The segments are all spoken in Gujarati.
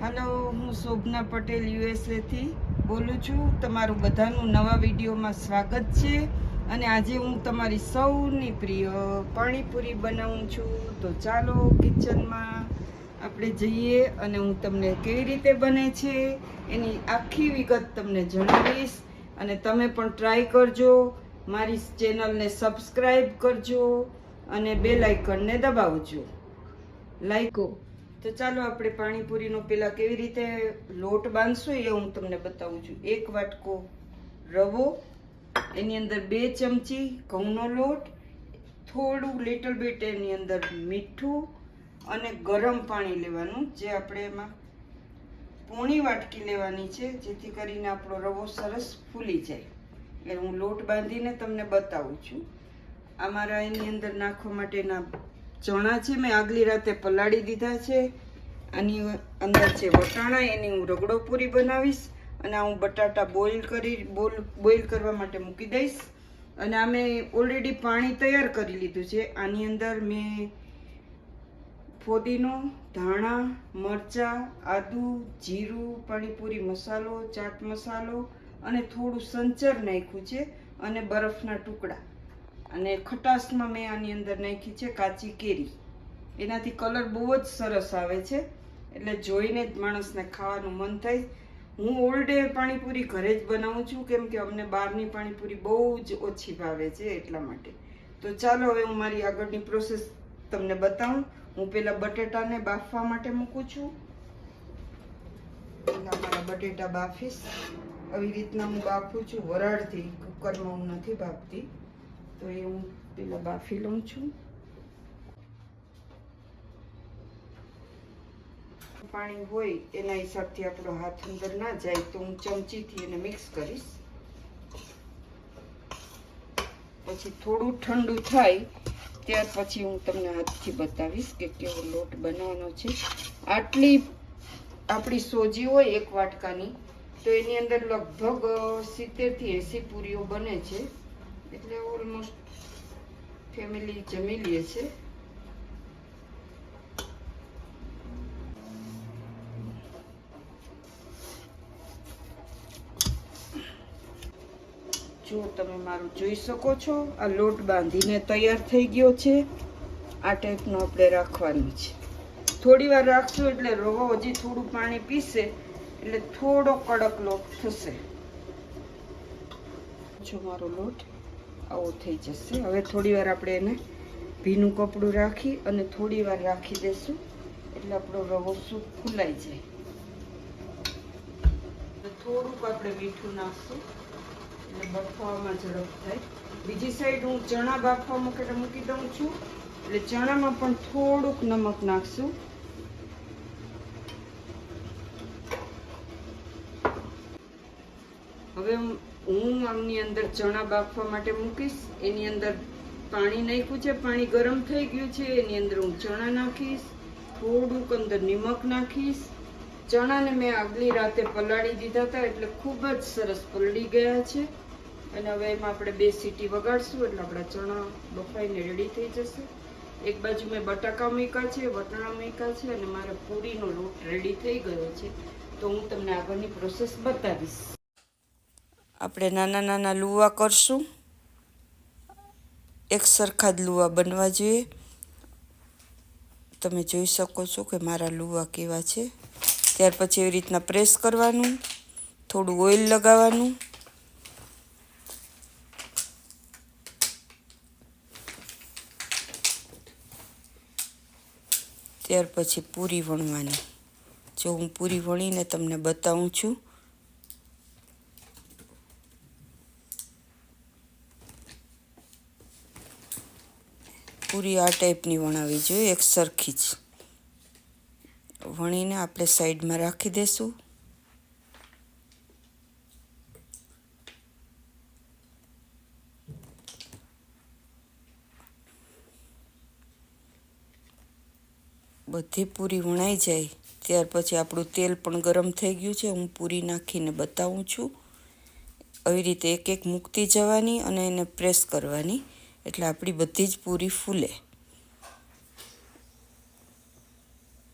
હેલો, હું શોભના પટેલ યુએસએથી બોલું છું. તમારું બધાનું નવા વિડીયોમાં સ્વાગત છે. અને આજે હું તમારી સૌની પ્રિય પાણીપુરી બનાવું છું. તો ચાલો કિચનમાં આપણે જઈએ અને હું તમને કેવી રીતે બને છે એની આખી વિગત તમને જણાવીશ. અને તમે પણ ટ્રાય કરજો, મારી ચેનલને સબસ્ક્રાઈબ કરજો અને બેલ આઇકનને દબાવજો. લાઈકો. તો ચાલો આપણે પાણીપુરીનો પહેલાં કેવી રીતે લોટ બાંધશું એ હું તમને બતાવું છું. 1 વાટકો રવો, એની અંદર 2 ચમચી ઘઉંનો લોટ, થોડું લિટલ બીટ એની અંદર મીઠું અને ગરમ પાણી લેવાનું, જે આપણે એમાં પોણી વાટકી લેવાની છે, જેથી કરીને આપણો રવો સરસ ફૂલી જાય. એટલે હું લોટ બાંધીને તમને બતાવું છું. આ મારા એની અંદર નાખવા માટેના ચણા છે, મેં આગલી રાતે પલાળી દીધા છે. આની અંદર છે વટાણા, એની હું રગડો પૂરી બનાવીશ. અને આ હું બટાટા બોઇલ કરવા માટે મૂકી દઈશ. અને આ મેં ઓલરેડી પાણી તૈયાર કરી લીધું છે. આની અંદર મેં ફોદીનો, ધાણા, મરચાં, આદુ, જીરું, પાણીપુરી મસાલો, ચાટ મસાલો અને થોડું સંચર નાખ્યું છે અને બરફના ટુકડા. અને ખટાશમાં મેં આની અંદર નાખી છે કાચી કેરી. એનાથી કલર બહુ જ સરસ આવે છે, એટલે જોઈને જ માણસને ખાવાનું મન થાય. હું ઓલ ડે પાણીપુરી ઘરે જ બનાવું છું, કેમ કે અમને બહારની પાણીપુરી બહુ જ ઓછી ભાવે છે, એટલા માટે. તો ચાલો હવે હું મારી આગળની પ્રોસેસ તમને બતાવું. હું પહેલાં બટેટાને બાફવા માટે મૂકું છું. પહેલાં મારા બટેટા બાફીશ. આવી રીતના હું બાફું છું, વરાળથી. કુકરમાં હું નથી બાફતી. તો એ હું પહેલાં બાફી લઉં છું. પાણી હોય એના હિસાબથી આપણો હાથ અંદર ના જાય, તો હું ચમચીથી એને મિક્સ કરીશ. પછી થોડું ઠંડુ થાય ત્યાર પછી હું તમને હાથથી બતાવીશ કે કેવો લોટ બનાવવાનો છે. આટલી આપણી સોજી હોય 1 વાટકાની, તો એની અંદર લગભગ 70 થી 80 પૂરીઓ બને છે. એટલે ઓલમોસ્ટ ફેમિલી જમી લે છે. જો તમે મારું જોઈ શકો છો, આ લોટ બાંધીને તૈયાર થઈ ગયો છે. આ ટાઈપનો આપણે રાખવાનું છે. થોડી વાર રાખશું એટલે રવો હજી થોડું પાણી પીશે, એટલે થોડો કડક લોટ થશે. જો મારો લોટ આવો થઈ જશે. હવે થોડી વાર આપણે એને ભીનું કપડું રાખી અને થોડી વાર રાખી દેશું, એટલે આપણો રવો ફૂલાઈ જાય. થોડુંક આપણે મીઠું નાખશું એટલે બફવામાં ઝડપ થાય. બીજી સાઈડ હું ચણા બાફવા મૂકી દઉં છું, એટલે ચણામાં પણ થોડુંક નમક નાખશું. હવે હું આમની અંદર ચણા બાફવા માટે મૂકીશ. એની અંદર પાણી નાખ્યું છે, પાણી ગરમ થઈ ગયું છે. એની અંદર હું ચણા નાખીશ, થોડુંક અંદર નિમક નાખીશ. ચણાને મેં આગલી રાતે પલાળી દીધા હતા, એટલે ખૂબ જ સરસ પલળી ગયા છે. અને હવે એમાં આપણે 2 સીટી વગાડશું, એટલે આપણા ચણા બફાઈને રેડી થઈ જશે. એક બાજુ મેં બટાકા મૂક્યા છે, વટાણા મૂક્યા છે, અને મારા પૂરીનો લોટ રેડી થઈ ગયો છે. તો હું તમને આગળની પ્રોસેસ બતાવીશ. આપણે નાના નાના લુવા કરશું. એક સરખા જ લુવા બનવા જોઈએ. તમે જોઈ શકો છો કે મારા લુવા કેવા છે. ત્યાર પછી એવી રીતના પ્રેસ કરવાનું, થોડું ઓઇલ લગાવવાનું. ત્યાર પછી પૂરી વણવાની. જો હું પૂરી વણીને તમને બતાવું છું. પૂરી આ ટાઈપની વણાવી જોઈએ, એક સરખી જ. વણીને આપણે સાઈડમાં રાખી દઈશું. બધી પૂરી વણાઈ જાય ત્યાર પછી આપણું તેલ પણ ગરમ થઈ ગયું છે. હું પૂરી નાખીને બતાવું છું. આવી રીતે એક એક મૂકતી જવાની અને એને પ્રેસ કરવાની, એટલે આપણી બધી જ પૂરી ફૂલે.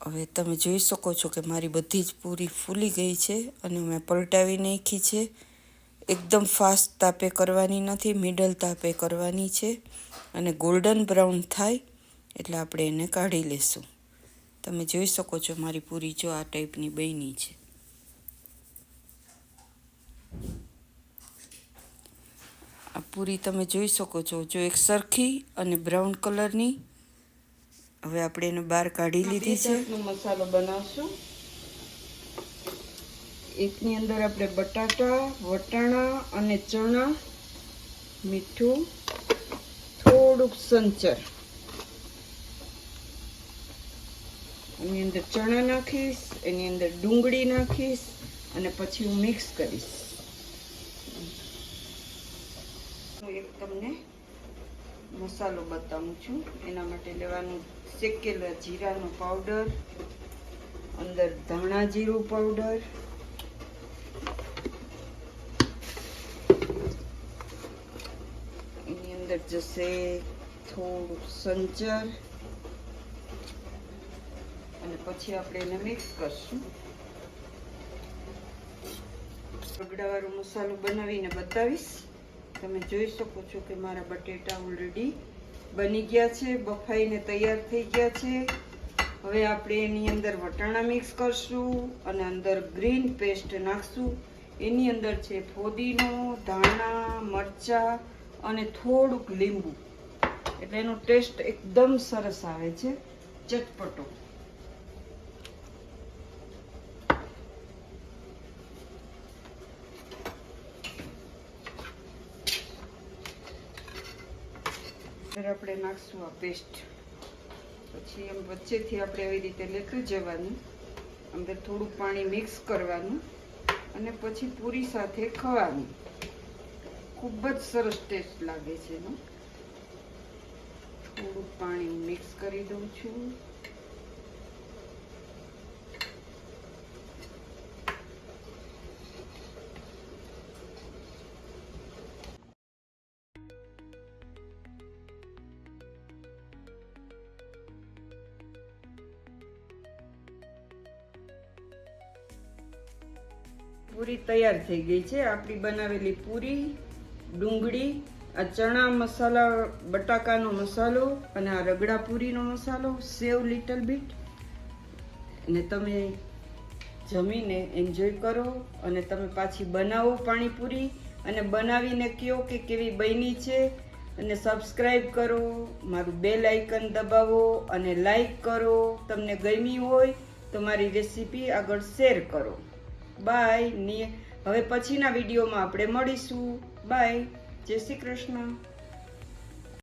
હવે તમે જોઈ શકો છો કે મારી બધી જ પૂરી ફૂલી ગઈ છે અને મેં પલટાવી નાખી છે. એકદમ ફાસ્ટ તાપે કરવાની નથી, મિડલ તાપે કરવાની છે અને ગોલ્ડન બ્રાઉન થાય એટલે આપણે એને કાઢી લેશું. તમે જોઈ શકો છો મારી પૂરી જો આ ટાઈપની બની છે. આ પૂરી તમે જોઈ શકો છો જો એક સરખી અને બ્રાઉન કલરની. હવે આપણે એને બહાર કાઢી લીધી છે. મસાલો બનાવશું. એકની અંદર આપણે બટાટા, વટાણા અને ચણા, મીઠું, થોડુંક સંચર, એની અંદર ચણા નાખીશ, એની અંદર ડુંગળી નાખીશ અને પછી હું મિક્સ કરીશ. એક તમને મસાલો બતાવું છું. એના માટે લેવાનું શેકેલા જીરાનો પાવડર, અંદર ધાણા જીરું પાવડર, એની અંદર જશે થોડું સંચર અને પછી આપણે એને મિક્સ કરશું. રગડાવાળો મસાલો બનાવીને બતાવીશ. તમે જોઈ શકો છો કે મારા બટેટા ઓલરેડી બની ગયા છે, બફાઈને તૈયાર થઈ ગયા છે. હવે આપણે એની અંદર વટાણા મિક્સ કરશું અને અંદર ગ્રીન પેસ્ટ નાખશું. એની અંદર છે ફોદીનો, ધાણા, મરચાં અને થોડુંક લીંબુ, એટલે એનો ટેસ્ટ એકદમ સરસ આવે છે, ચટપટો. આપણે નાખશું આ પેસ્ટ. પછી એમ વચ્ચેથી આપણે એવી રીતે લેતું જવાનું, અંદર થોડું પાણી મિક્સ કરવાનું અને પછી પૂરી સાથે ખવાનું. ખૂબ જ સરસ ટેસ્ટ લાગે છે એનો. થોડું પાણી મિક્સ કરી દઉં છું. પૂરી તૈયાર થઈ ગઈ છે. આપણી બનાવેલી પૂરી, ડુંગળી, આ ચણા મસાલા, બટાકાનો મસાલો અને આ રગડા પૂરીનો મસાલો, સેવ લિટલ બીટ, અને તમે જમીને એન્જોય કરો અને તમે પાછી બનાવો પાણીપુરી અને બનાવીને કહો કે કેવી બની છે. અને સબસ્ક્રાઈબ કરો, મારું બેલ આઇકન દબાવો અને લાઈક કરો. તમને ગમી હોય તો મારી રેસીપી આગળ શેર કરો. બાય. હવે પછીના વિડીયોમાં આપણે મળીશું. બાય. જય શ્રી કૃષ્ણ.